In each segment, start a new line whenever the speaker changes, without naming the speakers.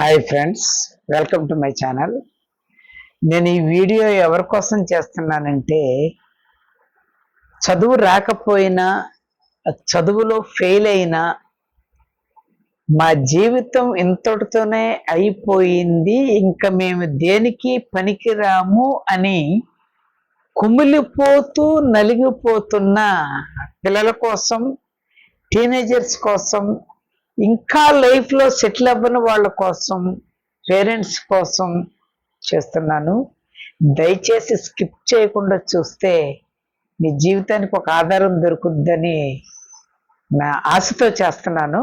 Hi friends, welcome to my channel. నేను ఈ video ఎవరి కోసం చేస్తున్నానంటే, చదువు రాకపోయినా, చదువులో ఫెయిల్ అయినా, మా జీవితం ఇంతటితోనే అయిపోయింది, ఇంకా మేము దేనికి పనికిరాము అని కుమిలిపోతూ నలిగిపోతున్న పిల్లల కోసం, టీనేజర్స్ కోసం, ఇంకా లైఫ్లో సెటిల్ అవ్వని వాళ్ళ కోసం, పేరెంట్స్ కోసం చేస్తున్నాను. దయచేసి స్కిప్ చేయకుండా చూస్తే మీ జీవితానికి ఒక ఆధారం దొరుకుద్దని నా ఆశతో చేస్తున్నాను.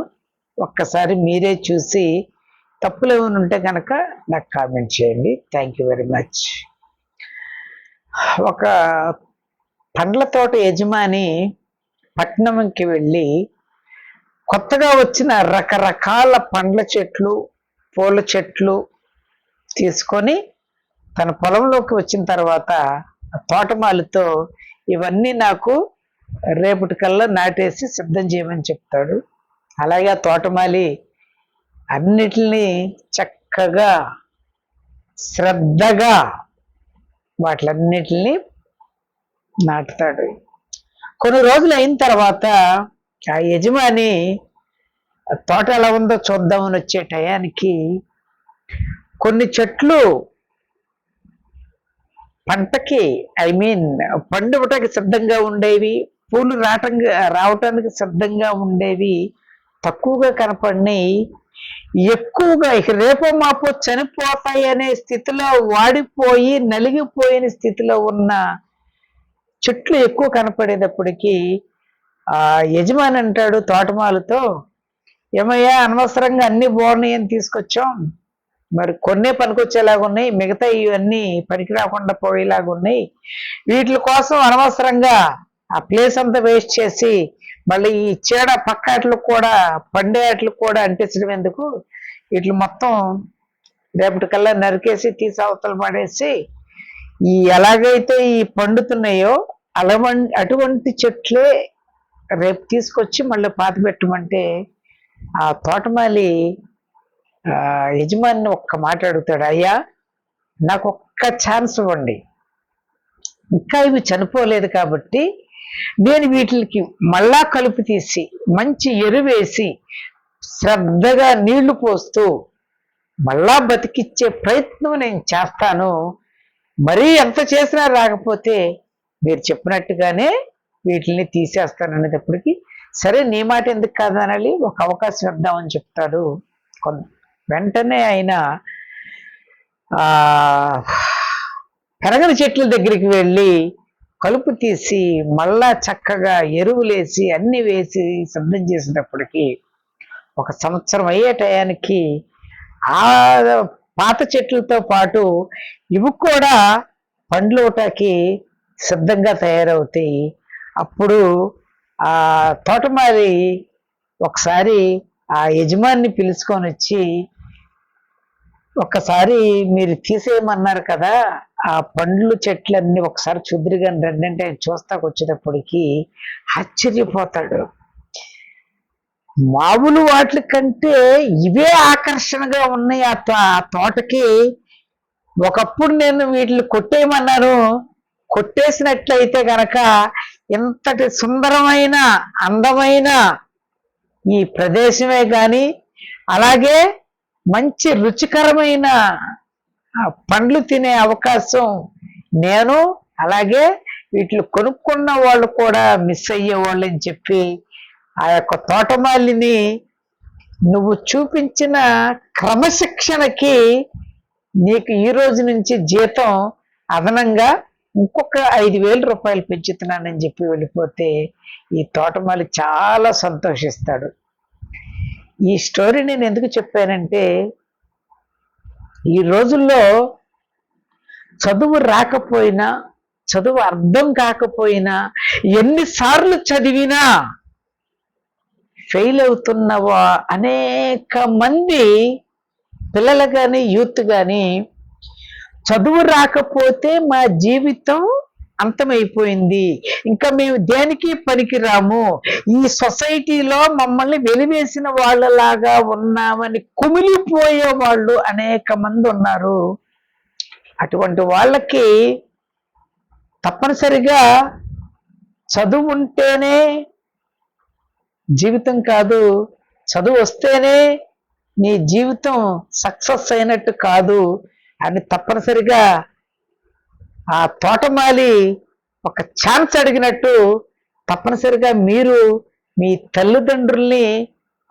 ఒక్కసారి మీరే చూసి తప్పులు ఏమైనా ఉంటే కనుక నాకు కామెంట్ చేయండి. Thank you very much. ఒక పండ్ల తోట యజమాని పట్టణంకి వెళ్ళి కొత్తగా వచ్చిన రకరకాల పండ్ల చెట్లు, పూల చెట్లు తీసుకొని తన పొలంలోకి వచ్చిన తర్వాత తోటమాలితో ఇవన్నీ నాకు రేపటికల్లా నాటేసి సిద్ధం చేయమని చెప్తాడు. అలాగే ఆ తోటమాలి అన్నిటినీ చక్కగా శ్రద్ధగా వాటిలన్నిటిని నాటుతాడు. కొన్ని రోజులు అయిన తర్వాత ఆ యజమాని తోట ఎలా ఉందో చూద్దామని వచ్చే టయానికి కొన్ని చెట్లు పంటకి పండుటకి సిద్ధంగా ఉండేవి, పూలు రావటానికి సిద్ధంగా ఉండేవి తక్కువగా కనపడినాయి. ఎక్కువగా ఇక రేపో మాపో చనిపోతాయి అనే స్థితిలో, వాడిపోయి నలిగిపోయిన స్థితిలో ఉన్న చెట్లు ఎక్కువ కనపడేటప్పటికీ ఆ యజమాని అంటాడు తోటమాలతో, ఏమయ్యా, అనవసరంగా అన్ని బాగున్నాయని తీసుకొచ్చాం, మరి కొన్నే పనికొచ్చేలాగా ఉన్నాయి, మిగతా ఇవన్నీ పనికి రాకుండా పోయేలాగా ఉన్నాయి. వీటి కోసం అనవసరంగా ఆ ప్లేస్ అంతా వేస్ట్ చేసి మళ్ళీ ఈ చీడ పక్కాట్లకు కూడా పండేట్లకు కూడా అంటించడం ఎందుకు, వీటి మొత్తం రేపటికల్లా నరికేసి తీసి అవతల పడేసి ఈ ఎలాగైతే ఈ పండుతున్నాయో అటువంటి చెట్లే రేపు తీసుకొచ్చి మళ్ళీ పాతి పెట్టమంటే ఆ తోటమాలి యజమాని ఒక్క మాట అడుగుతాడు, అయ్యా నాకు ఒక్క ఛాన్స్ ఇవ్వండి, ఇంకా ఇవి చనిపోలేదు కాబట్టి నేను వీటికి మళ్ళా కలుపు తీసి మంచి ఎరువేసి శ్రద్ధగా నీళ్లు పోస్తూ మళ్ళా బతికిచ్చే ప్రయత్నం నేను చేస్తాను. మరీ ఎంత చేసినా రాకపోతే మీరు చెప్పినట్టుగానే వీటిని తీసేస్తాను అనేటప్పటికి, సరే నీ మాట ఎందుకు కాదనాలి, ఒక అవకాశం ఇద్దామని చెప్తాడు. వెంటనే ఆయన పెరగని చెట్ల దగ్గరికి వెళ్ళి కలుపు తీసి మళ్ళా చక్కగా ఎరువులేసి అన్ని వేసి సిద్ధం చేసేటప్పటికి 1 సంవత్సరం అయ్యే టయానికి ఆ పాత చెట్లతో పాటు ఇవి కూడా పండ్లుటాకి సిద్ధంగా తయారవుతాయి. అప్పుడు ఆ తోటమాలి ఒకసారి ఆ యజమాని పిలుచుకొని వచ్చి, ఒక్కసారి మీరు తీసేయమన్నారు కదా ఆ పండ్లు చెట్లన్నీ, ఒకసారి చూద్దురుగా రండి అంటే చూస్తాకు వచ్చేటప్పటికి ఆశ్చర్యపోతాడు. మామూలు వాటి కంటే ఇవే ఆకర్షణగా ఉన్నాయి ఆ తోటకి. ఒకప్పుడు నేను వీటిని కొట్టేయమన్నాను, కొట్టేసినట్లయితే గనక ఇంతటి సుందరమైన అందమైన ఈ ప్రదేశమే కానీ, అలాగే మంచి రుచికరమైన పండ్లు తినే అవకాశం నేను, అలాగే వీటిని కొనుక్కున్న వాళ్ళు కూడా మిస్ అయ్యేవాళ్ళు అని చెప్పి ఆ యొక్క తోటమాలిని నువ్వు చూపించిన క్రమశిక్షణకి నీకు ఈ రోజు నుంచి జీతం అదనంగా ఇంకొక 5,000 రూపాయలు పెంచుతున్నానని చెప్పి వెళ్ళిపోతే ఈ తోటమాలి చాలా సంతోషిస్తాడు. ఈ స్టోరీ నేను ఎందుకు చెప్పానంటే, ఈ రోజుల్లో చదువు రాకపోయినా, చదువు అర్థం కాకపోయినా, ఎన్నిసార్లు చదివినా ఫెయిల్ అవుతున్న అనేక మంది పిల్లలు కానీ యూత్ కానీ, చదువు రాకపోతే మా జీవితం అంతమైపోయింది, ఇంకా మేము దేనికి పనికిరాము, ఈ సొసైటీలో మమ్మల్ని వెలివేసిన వాళ్ళలాగా ఉన్నామని కుమిలిపోయే వాళ్ళు అనేక మంది ఉన్నారు. అటువంటి వాళ్ళకి తప్పనిసరిగా చదువు ఉంటేనే జీవితం కాదు, చదువు వస్తేనే నీ జీవితం సక్సెస్ అయినట్టు కాదు అని తప్పనిసరిగా ఆ తోటమాలి ఒక ఛాన్స్ అడిగినట్టు తప్పనిసరిగా మీరు మీ తల్లిదండ్రుల్ని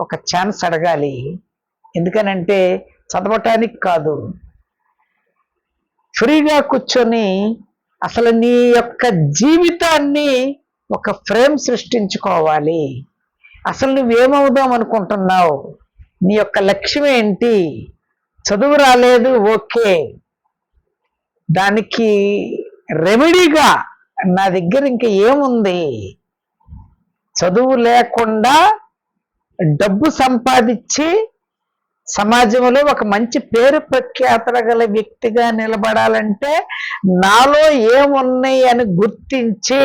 ఒక ఛాన్స్ అడగాలి. ఎందుకనంటే చదవటానికి కాదు, ఫ్రీగా కూర్చొని అసలు నీ యొక్క జీవితాన్ని ఒక ఫ్రేమ్ సృష్టించుకోవాలి. అసలు నువ్వేమవుదాం అనుకుంటున్నావు, నీ యొక్క లక్ష్యం ఏంటి? చదువు రాలేదు, ఓకే, దానికి రెమెడీగా నా దగ్గర ఇంక ఏముంది, చదువు లేకుండా డబ్బు సంపాదించి సమాజంలో ఒక మంచి పేరు ప్రఖ్యాతలు గల వ్యక్తిగా నిలబడాలంటే నాలో ఏమున్నాయి అని గుర్తించి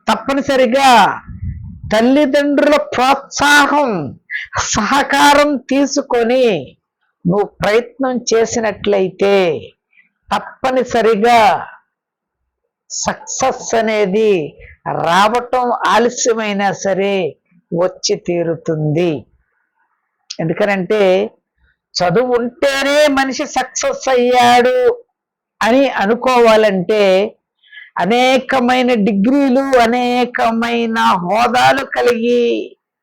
తప్పనిసరిగా తల్లిదండ్రుల ప్రోత్సాహం సహకారం తీసుకొని నువ్వు ప్రయత్నం చేసినట్లయితే తప్పనిసరిగా సక్సెస్ అనేది రావటం ఆలస్యమైనా సరే వచ్చి తీరుతుంది. ఎందుకనంటే చదువు ఉంటేనే మనిషి సక్సెస్ అయ్యాడు అని అనుకోవాలంటే అనేకమైన డిగ్రీలు, అనేకమైన హోదాలు కలిగి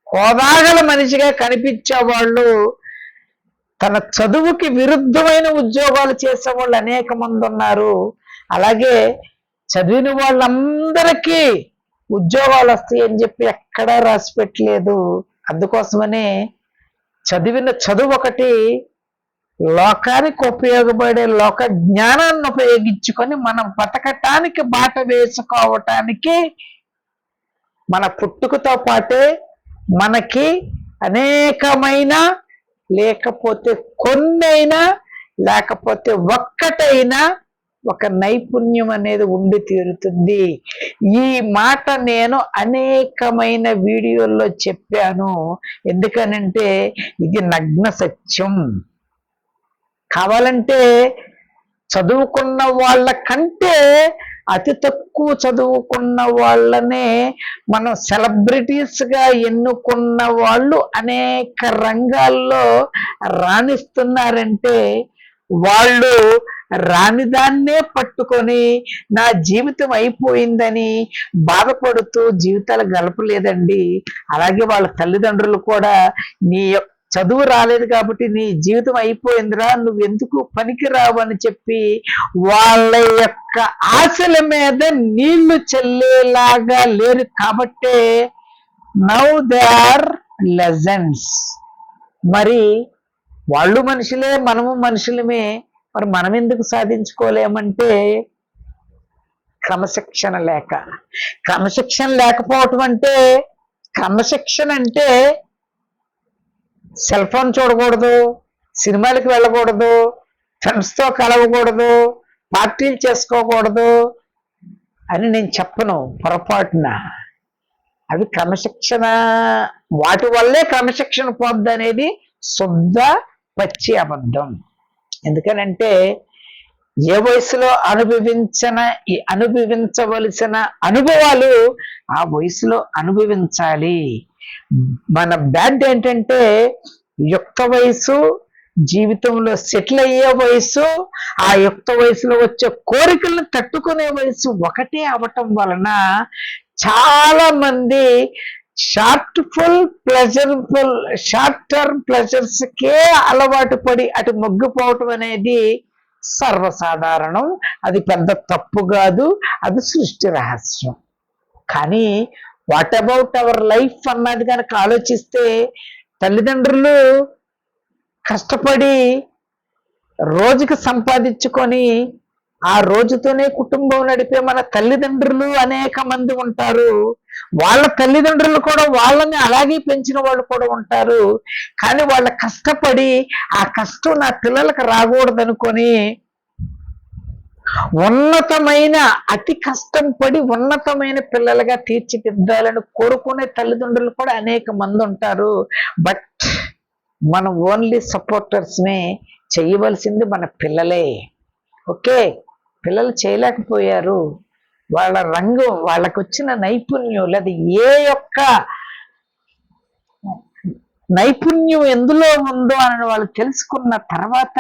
హోదాగల మనిషిగా కనిపించేవాళ్ళు తన చదువుకి విరుద్ధమైన ఉద్యోగాలు చేసేవాళ్ళు అనేక మంది ఉన్నారు. అలాగే చదివిన వాళ్ళందరికీ ఉద్యోగాలు వస్తాయని చెప్పి ఎక్కడా రాసి పెట్టలేదు. అందుకోసమనే చదివిన చదువు ఒకటి లోకానికి ఉపయోగపడే లోక జ్ఞానాన్ని ఉపయోగించుకొని మనం బతకటానికి బాట వేసుకోవటానికి మన పుట్టుకతో పాటే మనకి అనేకమైన లేకపోతే కొన్నైనా లేకపోతే ఒక్కటైనా ఒక నైపుణ్యం అనేది ఉండి తీరుతుంది. ఈ మాట నేను అనేకమైన వీడియోల్లో చెప్పాను. ఎందుకనంటే ఇది నగ్న సత్యం. కావాలంటే చదువుకున్న వాళ్ళ కంటే అతి తక్కువ చదువుకున్న వాళ్ళనే మనం సెలబ్రిటీస్గా ఎన్నుకున్న వాళ్ళు అనేక రంగాల్లో రాణిస్తున్నారంటే వాళ్ళు రానిదాన్నే పట్టుకొని నా జీవితం అయిపోయిందని బాధపడుతూ జీవితాలు గడపలేదండి. అలాగే వాళ్ళ తల్లిదండ్రులు కూడా నీ చదువు రాలేదు కాబట్టి నీ జీవితం అయిపోయిందిరా, నువ్వెందుకు పనికి రావు అని చెప్పి వాళ్ళ యొక్క ఆశల మీద నీళ్లు చెల్లేలాగా లేరు. కాబట్టే నౌ దే ఆర్ లెజెండ్స్. మరి వాళ్ళు మనుషులే, మనము మనుషులమే. మరి మనం ఎందుకు సాధించుకోలేమంటే క్రమశిక్షణ లేక. క్రమశిక్షణ లేకపోవటం అంటే, క్రమశిక్షణ అంటే సెల్ ఫోన్ చూడకూడదు, సినిమాలకు వెళ్ళకూడదు, ఫ్రెండ్స్తో కలవకూడదు, పార్టీలు చేసుకోకూడదు అని నేను చెప్పను పొరపాటున. అవి క్రమశిక్షణ, వాటి వల్లే క్రమశిక్షణ పొందు అనేది శుద్ధ పచ్చి అబద్ధం. ఎందుకనంటే ఏ వయసులో అనుభవించవలసిన అనుభవాలు ఆ వయసులో అనుభవించాలి. మన బ్యాడ్ ఏంటంటే యుక్త వయసు, జీవితంలో సెటిల్ అయ్యే వయసు, ఆ యుక్త వయసులో వచ్చే కోరికలను తట్టుకునే వయసు ఒకటే అవటం వలన చాలా మంది షార్ట్ టర్మ్ ప్లెజర్స్ కే అలవాటు పడి అటు మొగ్గిపోవటం అనేది సర్వసాధారణం. అది పెద్ద తప్పు కాదు, అది సృష్టి రహస్యం. కానీ వాట్ అబౌట్ అవర్ లైఫ్ అన్నది కనుక ఆలోచిస్తే, తల్లిదండ్రులు కష్టపడి రోజుకి సంపాదించుకొని ఆ రోజుతోనే కుటుంబం నడిపే మన తల్లిదండ్రులు అనేక మంది ఉంటారు. వాళ్ళ తల్లిదండ్రులు కూడా వాళ్ళని అలాగే పెంచిన వాళ్ళు కూడా ఉంటారు. కానీ వాళ్ళ కష్టపడి ఆ కష్టం నా పిల్లలకు రాకూడదనుకొని ఉన్నతమైన అతి కష్టం పడి ఉన్నతమైన పిల్లలుగా తీర్చిదిద్దాలని కోరుకునే తల్లిదండ్రులు కూడా అనేక మంది ఉంటారు. బట్ మన ఓన్లీ సపోర్టర్స్నే, చేయవలసింది మన పిల్లలే. ఓకే, పిల్లలు చేయలేకపోయారు, వాళ్ళ రంగు, వాళ్ళకు వచ్చిన నైపుణ్యం లేదా ఏ యొక్క నైపుణ్యం ఎందులో ఉందో అని వాళ్ళు తెలుసుకున్న తర్వాత,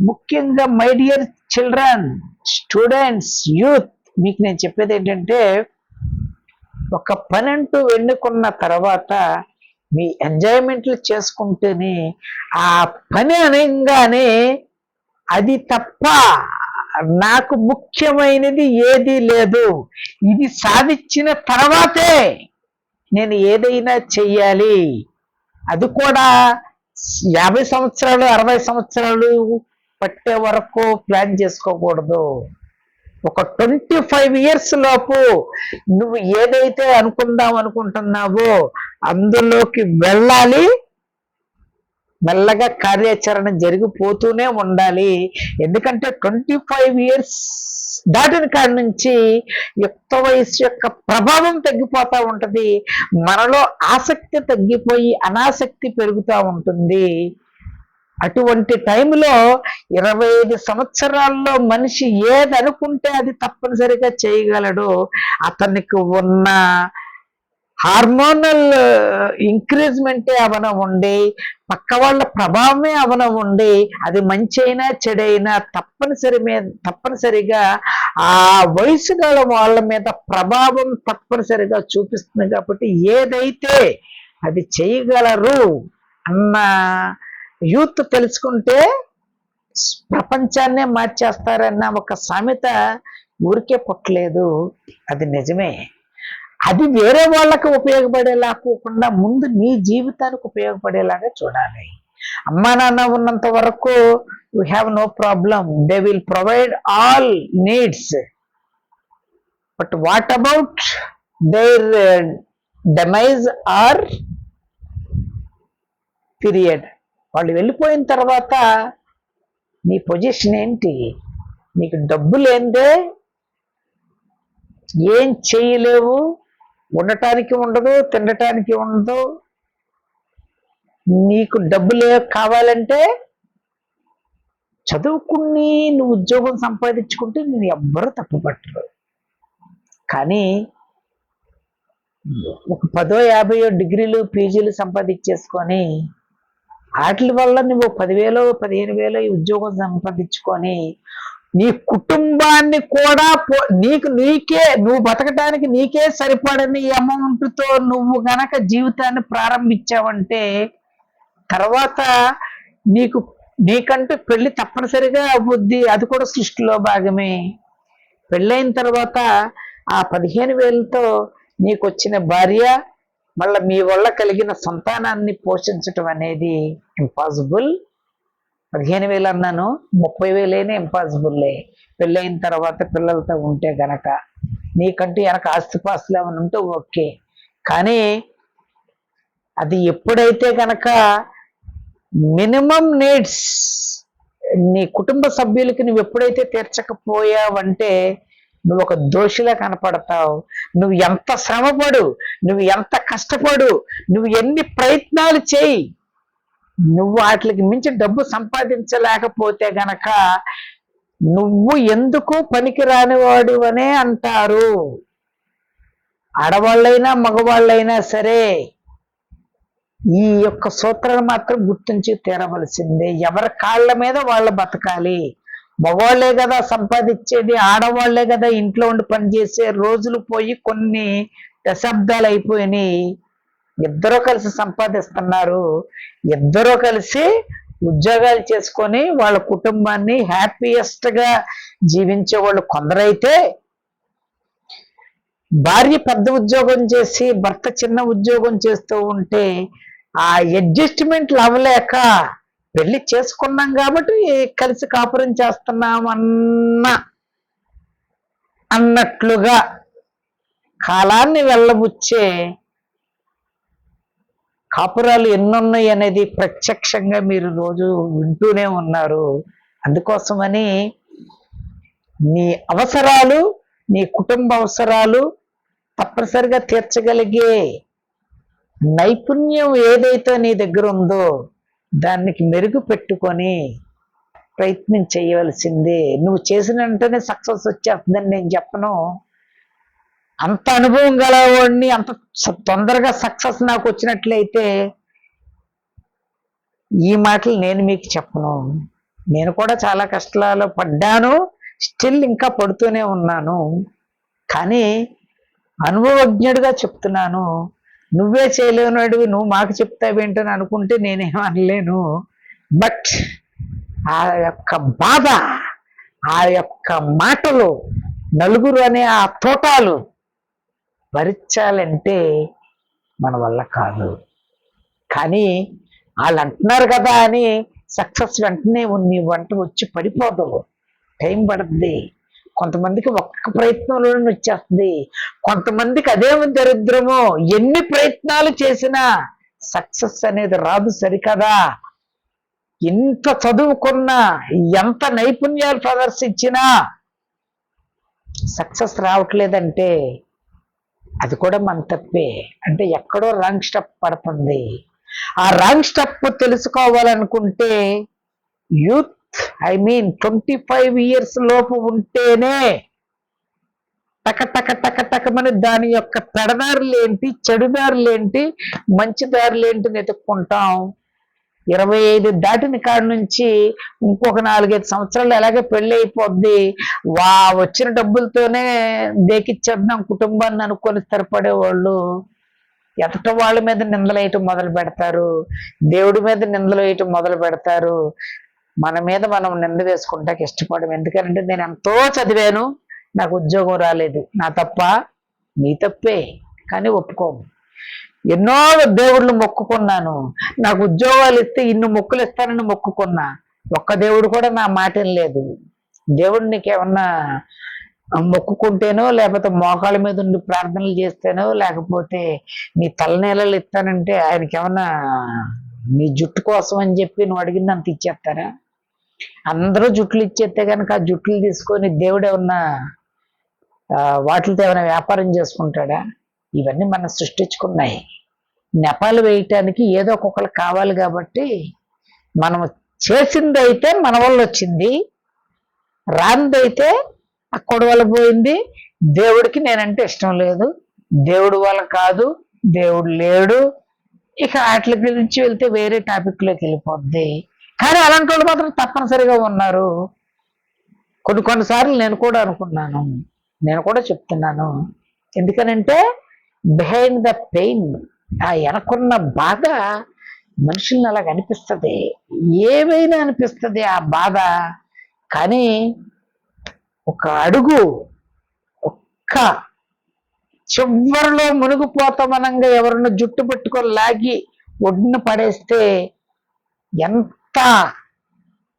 ముఖ్యంగా my dear children, students, youth, మీకు నేను చెప్పేది ఏంటంటే, ఒక పని అంటూ ఎన్నుకున్న తర్వాత మీ ఎంజాయ్మెంట్లు చేసుకుంటేనే, ఆ పని అనగానే అది తప్ప నాకు ముఖ్యమైనది ఏదీ లేదు, ఇది సాధించిన తర్వాతే నేను ఏదైనా చెయ్యాలి, అది కూడా 50 సంవత్సరాలు 60 సంవత్సరాలు పట్టే వరకు ప్లాన్ చేసుకోకూడదు. ఒక 25 ఇయర్స్ లోపు నువ్వు ఏదైతే అనుకుంటున్నావో అందులోకి వెళ్ళాలి. మెల్లగా కార్యాచరణ జరిగిపోతూనే ఉండాలి. ఎందుకంటే 25 ఇయర్స్ దాటిన కాడి నుంచి యుక్త వయసు యొక్క ప్రభావం తగ్గిపోతూ ఉంటది. మనలో ఆసక్తి తగ్గిపోయి అనాసక్తి పెరుగుతూ ఉంటుంది. అటువంటి టైంలో 25 సంవత్సరాల్లో మనిషి ఏది అనుకుంటే అది తప్పనిసరిగా చేయగలడు. అతనికి ఉన్న హార్మోనల్ ఇంక్రీజ్మెంటే అవనవ్వండి, పక్క వాళ్ళ ప్రభావమే అవనవ్వండి, అది మంచి అయినా చెడైనా తప్పనిసరిగా ఆ వయసు గల వాళ్ళ మీద ప్రభావం తప్పనిసరిగా చూపిస్తుంది. కాబట్టి ఏదైతే అది చేయగలరు అన్న యూత్ తెలుసుకుంటే ప్రపంచాన్నే మార్చేస్తారన్న ఒక సామెత ఊరికే పుట్టలేదు, అది నిజమే. అది వేరే వాళ్ళకు ఉపయోగపడేలా కాకుండా ముందు నీ జీవితానికి ఉపయోగపడేలాగా చూడాలి. అమ్మా నాన్న ఉన్నంత వరకు you have no problem, they will provide all needs. But what about their demise or period? వాళ్ళు వెళ్ళిపోయిన తర్వాత నీ పొజిషన్ ఏంటి? నీకు డబ్బు లేదే ఏం చేయలేవు, ఉండటానికి ఉండదు, తినటానికి ఉండదు. నీకు డబ్బులే కావాలంటే చదువుకుని నువ్వు ఉద్యోగం సంపాదించుకుంటే నేను ఎవ్వరూ తప్పుపట్టరు. కానీ ఒక 10, 50 డిగ్రీలు పీజీలు సంపాదించేసుకొని వాటి వల్ల నువ్వు 10,000, 15,000 ఉద్యోగం సంపాదించుకొని నీ కుటుంబాన్ని కూడా నువ్వు బతకడానికి నీకే సరిపడని అమౌంట్తో నువ్వు గనక జీవితాన్ని ప్రారంభించావంటే తర్వాత నీకంటూ పెళ్లి తప్పనిసరిగా అవుద్ది. అది కూడా సృష్టిలో భాగమే. పెళ్ళైన తర్వాత ఆ 15,000తో నీకు వచ్చిన భార్య, మళ్ళీ మీ వల్ల కలిగిన సంతానాన్ని పోషించటం అనేది ఇంపాసిబుల్. 15,000 అన్నాను, 30,000 ఇంపాసిబుల్లే. పెళ్ళైన తర్వాత పిల్లలతో ఉంటే గనక నీకంటూ వెనక ఆస్తిపాస్తులు ఏమైనా ఉంటే ఓకే. కానీ అది ఎప్పుడైతే గనక మినిమం నీడ్స్ నీ కుటుంబ సభ్యులకి నువ్వు ఎప్పుడైతే తీర్చకపోయావంటే నువ్వు ఒక దోషిలా కనపడతావు. నువ్వు ఎంత శ్రమపడు, నువ్వు ఎంత కష్టపడు, నువ్వు ఎన్ని ప్రయత్నాలు చేయి, నువ్వు వాటికి మించి డబ్బు సంపాదించలేకపోతే గనక నువ్వు ఎందుకు పనికిరానివాడు అనే అంటారు. ఆడవాళ్ళైనా మగవాళ్ళైనా సరే ఈ యొక్క సూత్రాన్ని మాత్రం గుర్తించి తీరవలసిందే. ఎవరి కాళ్ళ మీద వాళ్ళు బతకాలి. మగవాళ్లే కదా సంపాదించేది, ఆడవాళ్లే కదా ఇంట్లో ఉండి పనిచేసే రోజులు పోయి కొన్ని దశాబ్దాలు అయిపోయినాయి. ఇద్దరూ కలిసి సంపాదిస్తున్నారు, ఇద్దరూ కలిసి ఉద్యోగాలు చేసుకొని వాళ్ళ కుటుంబాన్ని హ్యాపీయెస్ట్ గా జీవించే వాళ్ళు కొందరైతే, భార్య పెద్ద ఉద్యోగం చేసి భర్త చిన్న ఉద్యోగం చేస్తూ ఉంటే ఆ అడ్జస్ట్మెంట్లు అవ్వలేక పెళ్లి చేసుకున్నాం కాబట్టి కలిసి కాపురం చేస్తున్నాం అన్నట్లుగా కాలాన్ని వెళ్ళబుచ్చే కాపురాలు ఎన్నున్నాయి అనేది ప్రత్యక్షంగా మీరు రోజు వింటూనే ఉన్నారు. అందుకోసమని నీ అవసరాలు, నీ కుటుంబ అవసరాలు తప్పనిసరిగా తీర్చగలిగే నైపుణ్యం ఏదైతే నీ దగ్గర ఉందో దానికి మెరుగు పెట్టుకొని ప్రయత్నం చేయవలసిందే. నువ్వు చేసిన వెంటనే సక్సెస్ వచ్చేస్తుందని నేను చెప్పను. అంత అనుభవం గలవాడిని అంత తొందరగా సక్సెస్ నాకు వచ్చినట్లయితే ఈ మాటలు నేను మీకు చెప్పను. నేను కూడా చాలా కష్టాలు పడ్డాను, స్టిల్ ఇంకా పడుతూనే ఉన్నాను. కానీ అనుభవజ్ఞుడిగా చెప్తున్నాను. నువ్వే చేయలేనివాడివి నువ్వు మాకు చెప్తావేంటని అనుకుంటే నేనేం అనలేను. బట్ ఆ యొక్క బాధ, ఆ యొక్క మాటలు, నలుగురు అనే ఆ తోటాలు భరించాలంటే మన వల్ల కాదు. కానీ వాళ్ళు అంటున్నారు కదా అని సక్సెస్ వెంటనే నీ వంట వచ్చి పడిపోదు, టైం పడుతుంది. కొంతమందికి ఒక్క ప్రయత్నంలోనే వచ్చేస్తుంది, కొంతమందికి అదేమి దరిద్రమో ఎన్ని ప్రయత్నాలు చేసినా సక్సెస్ అనేది రాదు. సరికదా, ఎంత చదువుకున్నా, ఎంత నైపుణ్యాలు ప్రదర్శించినా సక్సెస్ రావట్లేదంటే అది కూడా మన తప్పే. అంటే ఎక్కడో రాంగ్ స్టెప్ పడుతుంది. ఆ రాంగ్ స్టెప్ తెలుసుకోవాలనుకుంటే యూత్, 25 years లోపు ఉంటేనే టక టక టక టకమని దాని యొక్క పెడదారులేంటి, చెడుదారులేంటి, మంచి దారులేంటి వెతుక్కుంటాం. 25 దాటిన కాడి నుంచి ఇంకొక 4-5 సంవత్సరాలు ఎలాగే పెళ్ళి అయిపోద్ది. వచ్చిన డబ్బులతోనే దేకిచ్చేద్దాం కుటుంబాన్ని అనుకొని స్థిరపడేవాళ్ళు ఎదట వాళ్ళ మీద నిందలు వేయటం మొదలు పెడతారు, దేవుడి మీద నిందలు వేయటం మొదలు పెడతారు. మన మీద మనం నింద వేసుకుంటాకి ఇష్టపడము. ఎందుకంటే నేను ఎంతో చదివాను, నాకు ఉద్యోగం రాలేదు. నా తప్ప? నీ తప్పే, కానీ ఒప్పుకోము. ఎన్నో దేవుళ్ళు మొక్కుకున్నాను, నాకు ఉద్యోగాలు ఇస్తే ఇన్ని మొక్కులు ఇస్తానని మొక్కుకున్నా. ఒక్క దేవుడు కూడా నా మాట లేదు. దేవుడు నీకేమన్నా మొక్కుకుంటేనో, లేకపోతే మోకాళ్ళ మీద ఉండి ప్రార్థనలు చేస్తేనో, లేకపోతే నీ తలనీళ్ళు ఇస్తానంటే ఆయనకి ఏమన్నా నీ జుట్టు కోసం అని చెప్పి నువ్వు అడిగింది అంత ఇచ్చేస్తారా? అందరూ జుట్లు ఇచ్చేస్తే కనుక ఆ జుట్లు తీసుకొని దేవుడు ఏమన్నా వాటితో ఏమైనా వ్యాపారం చేసుకుంటాడా? ఇవన్నీ మనం సృష్టించుకున్నాయి. నెపాలు వేయటానికి ఏదో ఒక్కొక్కరు కావాలి. కాబట్టి మనం చేసింది అయితే మన వల్ల వచ్చింది, రానిదైతే అక్కడ వల్ల పోయింది. దేవుడికి నేనంటే ఇష్టం లేదు, దేవుడు వల్ల కాదు, దేవుడు లేడు. ఇక వాటి గురించి వెళ్తే వేరే టాపిక్లోకి వెళ్ళిపోద్ది. కానీ అలాంటి వాళ్ళు మాత్రం తప్పనిసరిగా ఉన్నారు. కొన్నిసార్లు నేను కూడా అనుకున్నాను, నేను కూడా చెప్తున్నాను. ఎందుకనంటే బిహైండ్ ద పెయిన్, ఆ వెనకున్న బాధ మనుషుల్ని అలాగ అనిపిస్తుంది, ఏమైనా అనిపిస్తుంది ఆ బాధ. కానీ ఒక అడుగు, ఒక్క చివరిలో మునిగిపోతామనంగా ఎవరన్నా జుట్టు పట్టుకొని లాగి ఒడ్డున పడేస్తే ఎంత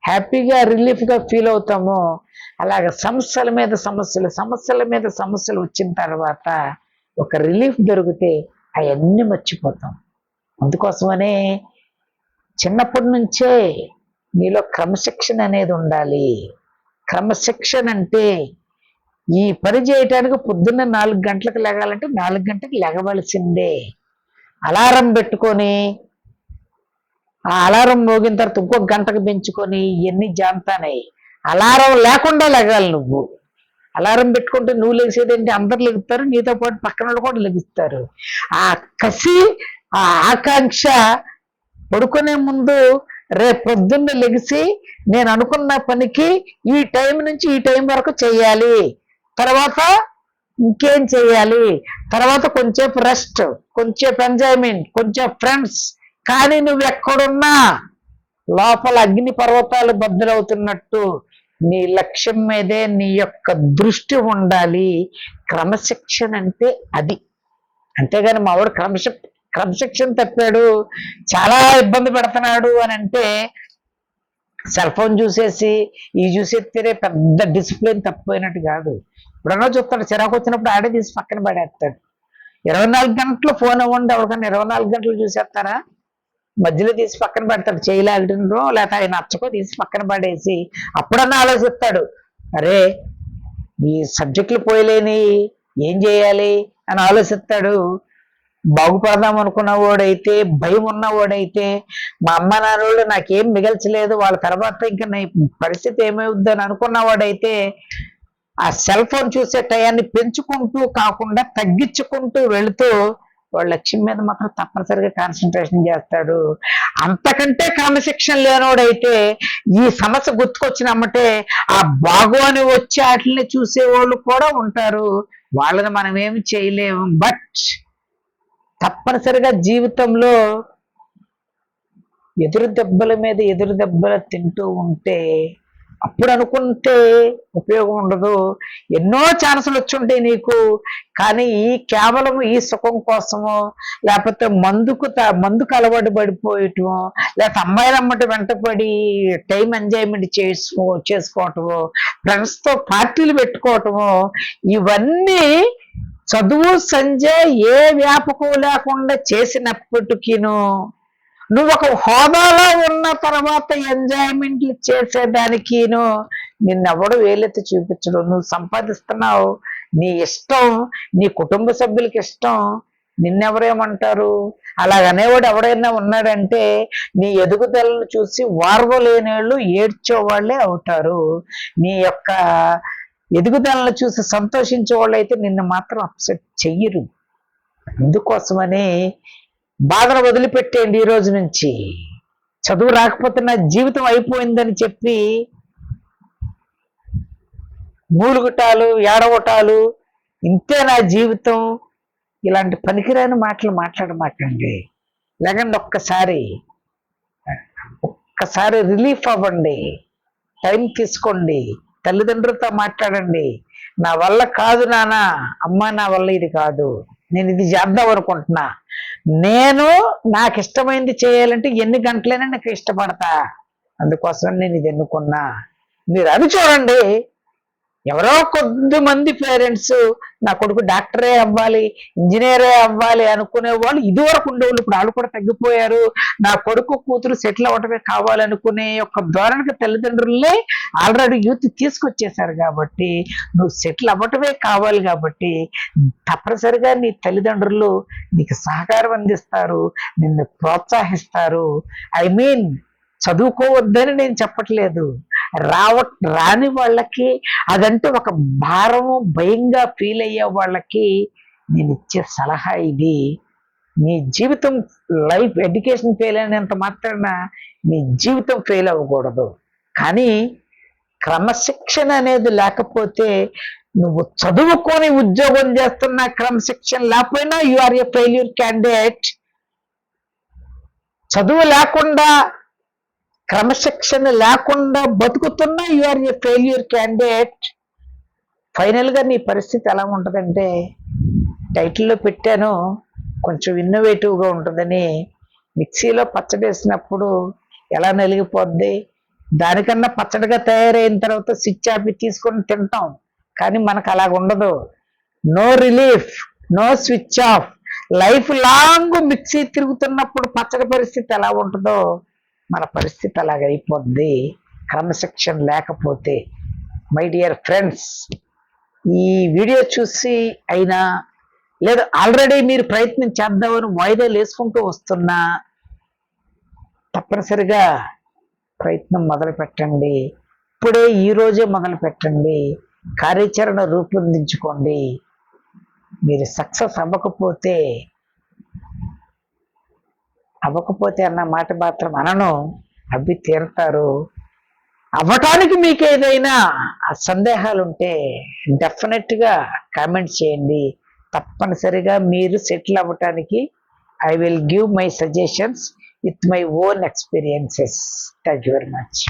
హ్యాపీగా, రిలీఫ్గా ఫీల్ అవుతామో, అలాగ సమస్యల మీద సమస్యలు, సమస్యల మీద సమస్యలు వచ్చిన తర్వాత ఒక రిలీఫ్ దొరికితే అవన్నీ మర్చిపోతాం. అందుకోసమనే చిన్నప్పటి నుంచే నీలో క్రమశిక్షణ అనేది ఉండాలి. క్రమశిక్షణ అంటే ఈ పని చేయటానికి పొద్దున్న 4 గంటలకు లెగాలంటే 4 గంటలకు లెగవలసిందే. అలారం పెట్టుకొని ఆ అలారం మోగిన తర్వాత ఇంకొక గంటకు పెంచుకొని ఇవన్నీ జాంతానాయి. అలారం లేకుండా లెగాలి. నువ్వు అలారం పెట్టుకుంటే నువ్వు లెగిసేదేంటి, అందరు లెగుతారు, నీతో పాటు పక్కన వాళ్ళు కూడా లెగుస్తారు. ఆ కసి, ఆ ఆకాంక్ష పడుకునే ముందు రేపు పొద్దున్న లెగిసి నేను అనుకున్న పనికి ఈ టైం నుంచి ఈ టైం వరకు చేయాలి, తర్వాత ఇంకేం చేయాలి, తర్వాత కొంచెంసేపు రెస్ట్, కొంచెంసేపు ఎంజాయ్మెంట్, కొంచెం ఫ్రెండ్స్. కానీ నువ్వు ఎక్కడున్నా లోపల అగ్ని పర్వతాలు బద్దలవుతున్నట్టు నీ లక్ష్యం మీదే నీ యొక్క దృష్టి ఉండాలి. క్రమశిక్షణ అంటే అది. అంతేగాని మావాడు క్రమశిక్షణ తప్పాడు, చాలా ఇబ్బంది పెడుతున్నాడు అని అంటే సెల్ ఫోన్ చూసేసి చూసేస్తేనే పెద్ద డిసిప్లిన్ తప్పిపోయినట్టు కాదు. ఇప్పుడన్నా చూస్తాడు, చిరాకు వచ్చినప్పుడు ఆడే తీసి పక్కన పడేస్తాడు. 24 గంటలు ఫోన్ ఇవ్వండి, ఎవరికన్నా 24 గంటలు చూసేస్తారా? మధ్యలో తీసి పక్కన పెడతాడు, చేయలేకపోతే ఆయన నచ్చకో తీసి పక్కన పడేసి అప్పుడన్నా ఆలోచిస్తాడు, అరే ఈ సబ్జెక్టులు పోయలేని ఏం చేయాలి అని ఆలోచిస్తాడు. బాగుపడదాం అనుకున్నవాడైతే, భయం ఉన్నవాడైతే, మా అమ్మ నాన్నోళ్ళు నాకేం మిగల్చలేదు, వాళ్ళ తర్వాత ఇంకా నా పరిస్థితి ఏమవుద్దని అనుకున్నవాడైతే ఆ సెల్ ఫోన్ చూసే టయాన్ని పెంచుకుంటూ కాకుండా తగ్గించుకుంటూ వెళుతూ వాళ్ళ లక్ష్యం మీద మాత్రం తప్పనిసరిగా కాన్సన్ట్రేషన్ చేస్తాడు. అంతకంటే క్రమశిక్షణ లేనోడైతే ఈ సమస్య గుర్తుకొచ్చినమ్మటే ఆ బాగు అని వచ్చే వాటిని చూసేవాళ్ళు కూడా ఉంటారు. వాళ్ళని మనం ఏమి చేయలేము. బట్ తప్పనిసరిగా జీవితంలో ఎదురు దెబ్బల మీద ఎదురు దెబ్బలు తింటూ ఉంటే అప్పుడు అనుకుంటే ఉపయోగం ఉండదు. ఎన్నో ఛాన్సులు వచ్చుంటాయి నీకు, కానీ కేవలం ఈ సుఖం కోసమో, లేకపోతే మందుకు అలవాటు పడిపోయటమో, లేకపోతే అమ్మాయిలమ్మటి వెంటపడి టైం ఎంజాయ్మెంట్ చేసుకోవటమో, ఫ్రెండ్స్తో పార్టీలు పెట్టుకోవటమో, ఇవన్నీ చదువు సంజయ్ ఏ వ్యాపకం లేకుండా చేసినప్పటికీను నువ్వు ఒక హోదాలో ఉన్న తర్వాత ఎంజాయ్మెంట్లు చేసేదానికిను నిన్నెవడు వేలెత్తి చూపించడు. నువ్వు సంపాదిస్తున్నావు, నీ ఇష్టం, నీ కుటుంబ సభ్యులకి ఇష్టం, నిన్నెవరేమంటారు? అలాగనేవాడు ఎవడైనా ఉన్నాడంటే నీ ఎదుగుదలను చూసి వార్వలేని వాళ్ళు ఏడ్చేవాళ్లే అవుతారు. నీ యొక్క ఎదుగుదలను చూసి సంతోషించే వాళ్ళు అయితే నిన్ను మాత్రం అప్సెట్ చెయ్యరు. అందుకోసమని బాధను వదిలిపెట్టేయండి. ఈ రోజు నుంచి చదువు రాకపోతే నా జీవితం అయిపోయిందని చెప్పి మూలుగుటాలు, ఏడవటాలు, ఇంతే నా జీవితం, ఇలాంటి పనికిరాని మాటలు మాట్లాడమాకండి. లేకండి, ఒక్కసారి రిలీఫ్ అవ్వండి, టైం తీసుకోండి, తల్లిదండ్రులతో మాట్లాడండి. నా వల్ల కాదు నాన్న, అమ్మ నా వల్ల ఇది కాదు, నేను ఇది చేద్దాం అనుకుంటున్నా, నాకు ఇష్టమైంది చేయాలంటే ఎన్ని గంటలైనా నాకు ఇష్టపడతా, అందుకోసం నేను ఇది ఎన్నుకున్నా. మీరు అది చూడండి. ఎవరో కొద్దిమంది పేరెంట్స్ నా కొడుకు డాక్టరే అవ్వాలి, ఇంజనీరే అవ్వాలి అనుకునే వాళ్ళు ఇదివరకు ఉండేవాళ్ళు, ఇప్పుడు వాళ్ళు కూడా తగ్గిపోయారు. నా కొడుకు కూతురు సెటిల్ అవ్వటమే కావాలనుకునే ఒక ధోరణికి తల్లిదండ్రులే ఆల్రెడీ యూత్ తీసుకొచ్చేసారు. కాబట్టి నువ్వు సెటిల్ అవ్వటమే కావాలి కాబట్టి తప్పనిసరిగా నీ తల్లిదండ్రులు నీకు సహకారం అందిస్తారు, నిన్ను ప్రోత్సహిస్తారు. చదువుకోవద్దని నేను చెప్పట్లేదు. రాని వాళ్ళకి అదంటే ఒక భారము, భయంగా ఫీల్ అయ్యే వాళ్ళకి నేను ఇచ్చే సలహా ఇది. నీ జీవితం, లైఫ్, ఎడ్యుకేషన్ ఫెయిల్ అయినంత మాత్రాన నీ జీవితం ఫెయిల్ అవ్వకూడదు. కానీ క్రమశిక్షణ అనేది లేకపోతే, నువ్వు చదువుకొని ఉద్యోగం చేస్తున్న క్రమశిక్షణ లేకపోయినా you are a failure candidate. చదువు లేకుండా, క్రమశిక్షణ లేకుండా బతుకుతున్నా you are a failure candidate. ఫైనల్గా నీ పరిస్థితి ఎలా ఉంటుందంటే, టైటిల్లో పెట్టాను కొంచెం ఇన్నోవేటివ్గా ఉంటుందని. మిక్సీలో పచ్చడి వేసినప్పుడు ఎలా నలిగిపోద్ది, దానికన్నా పచ్చడిగా తయారైన తర్వాత స్విచ్ ఆపి తీసుకొని తింటాం. కానీ మనకు అలాగ ఉండదు. No relief, no switch off. Life long mixie తిరుగుతున్నప్పుడు పచ్చడి పరిస్థితి ఎలా ఉంటుందో మన పరిస్థితి అలాగైపోద్ది క్రమశిక్షణ లేకపోతే. మై డియర్ ఫ్రెండ్స్, ఈ వీడియో చూసి అయినా, లేదా ఆల్రెడీ మీరు ప్రయత్నం చేద్దామని వాయిదాలు వేసుకుంటూ వస్తున్నా, తప్పనిసరిగా ప్రయత్నం మొదలు పెట్టండి. ఇప్పుడే ఈ రోజే మొదలు పెట్టండి. కార్యాచరణ రూపొందించుకోండి. మీరు సక్సెస్ అవ్వకపోతే అన్న మాట మాత్రం అనను, అవి తీరుతారు. అవ్వటానికి మీకు ఏదైనా సందేహాలు ఉంటే డెఫినెట్గా కామెంట్ చేయండి. తప్పనిసరిగా మీరు సెటిల్ అవ్వటానికి I will give my suggestions with my own experiences. Thank you very much.